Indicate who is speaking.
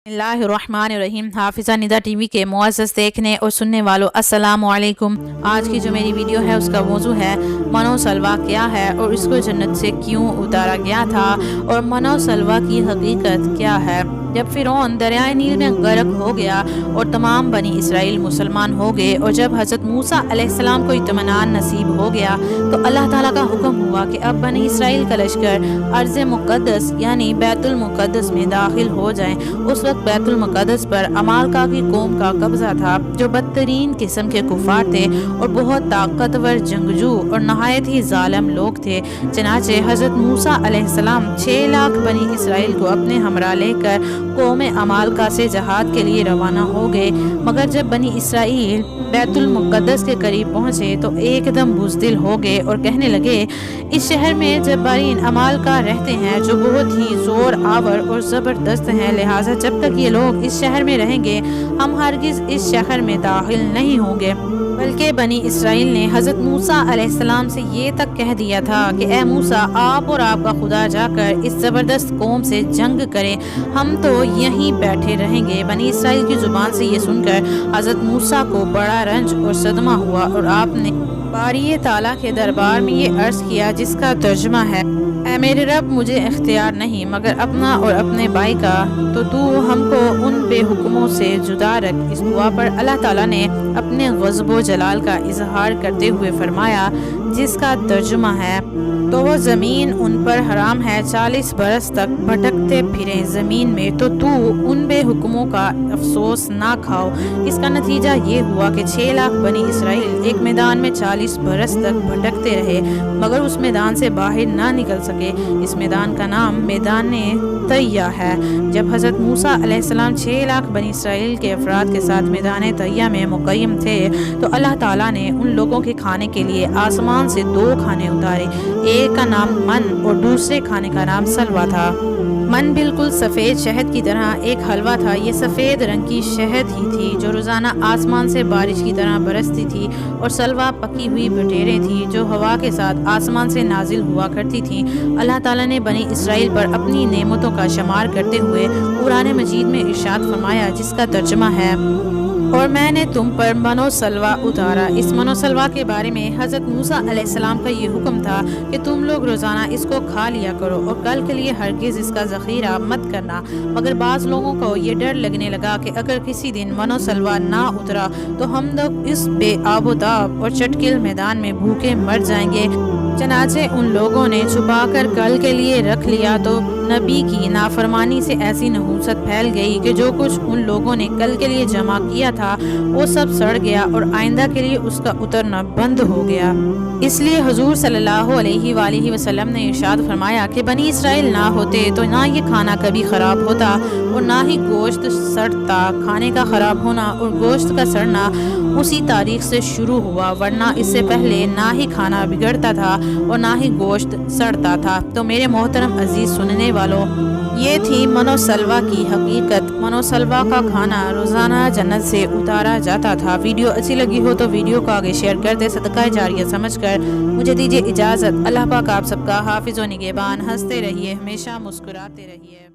Speaker 1: बिस्मिल्लाहिर्रहमानिर्रहीम। हाफिज़ा निदा टीवी के मुअज़्ज़ज़ देखने और सुनने वालों अस्सलाम वालेकुम। आज की जो मेरी वीडियो है उसका मौजू है मनो सलवा क्या है और इसको जन्नत से क्यों उतारा गया था और मनो सलवा की हकीकत क्या है। जब फ़िरौन दरियाए नील में गर्क हो गया और तमाम बनी इसराइल मुसलमान हो गए और जब हज़रत मूसा अलैहिस्सलाम को इत्मीनान नसीब हो गया तो अल्लाह ताला का हुक्म हुआ कि अब बनी इसराइल का लश्कर अर्ज़ मुक़द्दस यानी बैतुल मुक़द्दस में दाखिल हो जाएं। उस वक्त बैतुल मुक़द्दस पर अमालका की कौम का कब्ज़ा था जो बदतरीन किस्म के कुफ़ार थे और बहुत ताकतवर जंगजू और नहायत ही ज़ालिम लोग थे। चनाचे हज़रत मूसा अलैहिस्सलाम 6 लाख बनी इसराइल को अपने हमरा लेकर कौम अमालका से जहाद के लिए रवाना हो गए। मगर जब बनी इसराइल बैतुल मुक़द्दस के करीब पहुँचे तो एकदम बुज़दिल हो गए और कहने लगे, इस शहर में जब्बारीन अमालका रहते हैं जो बहुत ही ज़ोर आवर और ज़बरदस्त हैं, लिहाजा जब तक ये लोग इस शहर में रहेंगे हम हरगिज़ इस शहर में दाखिल नहीं होंगे। बल्कि बनी इसराइल ने हज़रत मूसा अलैहिस्सलाम से ये तक कह दिया था कि ए मूसा, आप और आपका खुदा जाकर इस ज़बरदस्त कौम से जंग करें, हम तो यहीं बैठे रहेंगे। बनी इसराइल की ज़ुबान से ये सुनकर हज़रत मूसा को बड़ा रंज और सदमा हुआ और आपने बारी ताला के दरबार में ये अर्ज़ किया जिसका तर्जुमा है, ऐ मेरे रब, मुझे इख्तियार नहीं मगर अपना और अपने भाई का, तो तू हमको उन बेहुक्मों से जुदा रख। इस दुआ पर अल्लाह ताला ने अपने ग़ज़ब जलाल का इजहार करते हुए फरमाया जिसका तर्जुमा है, तो वो ज़मीन उन पर हराम है 40 बरस तक भटकते फिरें ज़मीन में, तो तू उन बेहुक्मों का अफसोस ना खाओ। इसका नतीजा ये हुआ कि 6 लाख बनी इसराइल एक मैदान में 40 बरस तक भटकते रहे मगर उस मैदान से बाहर ना निकल सके। इस मैदान का नाम मैदान तैया है। जब हज़रत मूसा अलैहिस्सलाम 6 लाख बनी इसराइल के अफराद के साथ मैदान तैया में मुक़य्यम थे तो अल्लाह ताला ने उन लोगों के खाने के लिए आसमान से 2 खाने उतारे। एक का नाम मन और दूसरे खाने का नाम सलवा था। मन बिल्कुल सफ़ेद शहद की तरह एक हलवा था। ये सफ़ेद रंग की शहद ही थी जो रोज़ाना आसमान से बारिश की तरह बरसती थी और सलवा पकी हुई बटेरें थी जो हवा के साथ आसमान से नाजिल हुआ करती थीं। अल्लाह ताला ने बनी इसराइल पर अपनी नेमतों का शुमार करते हुए कुरान मजीद में इरशाद फरमाया जिसका तर्जुमा है, और मैंने तुम पर मनो सलवा उतारा। इस मनो सलवा के बारे में हज़रत मूसा अलैहिस्सलाम का ये हुक्म था कि तुम लोग रोज़ाना इसको खा लिया करो और कल के लिए हरगिज़ इसका ज़ख़ीरा मत करना। मगर बाज़ लोगों को ये डर लगने लगा कि अगर किसी दिन मनो सलवा ना उतरा तो हम लोग इस बेआबोताब और चटकिल मैदान में भूखे मर जाएंगे। चनाचे उन लोगों ने छुपा कर कल के लिए रख लिया तो नबी की नाफरमानी से ऐसी नहूसत फैल गई कि जो कुछ उन लोगों ने कल के लिए जमा किया था वो सब सड़ गया और आइंदा के लिए उसका उतरना बंद हो गया। इसलिए हुजूर सल्लल्लाहु अलैहि वसल्लम ने इरशाद फरमाया कि बनी इसराइल ना होते तो ना ये खाना कभी ख़राब होता और ना ही गोश्त सड़ता। खाने का ख़राब होना और गोश्त का सड़ना उसी तारीख से शुरू हुआ, वरना इससे पहले ना ही खाना बिगड़ता था और ना ही गोश्त सड़ता था। तो मेरे मोहतरम अजीज़ सुनने वालों, ये थी मनो सलवा की हकीकत। मनो सलवा का खाना रोज़ाना जन्नत से उतारा जाता था। वीडियो अच्छी लगी हो तो वीडियो को आगे शेयर कर दे, सदका जारिया समझकर मुझे दीजिए इजाज़त। अल्लाह पाक आप सबका हाफिज़ व निगहबान। हंसते रहिए, हमेशा मुस्कुराते रहिए।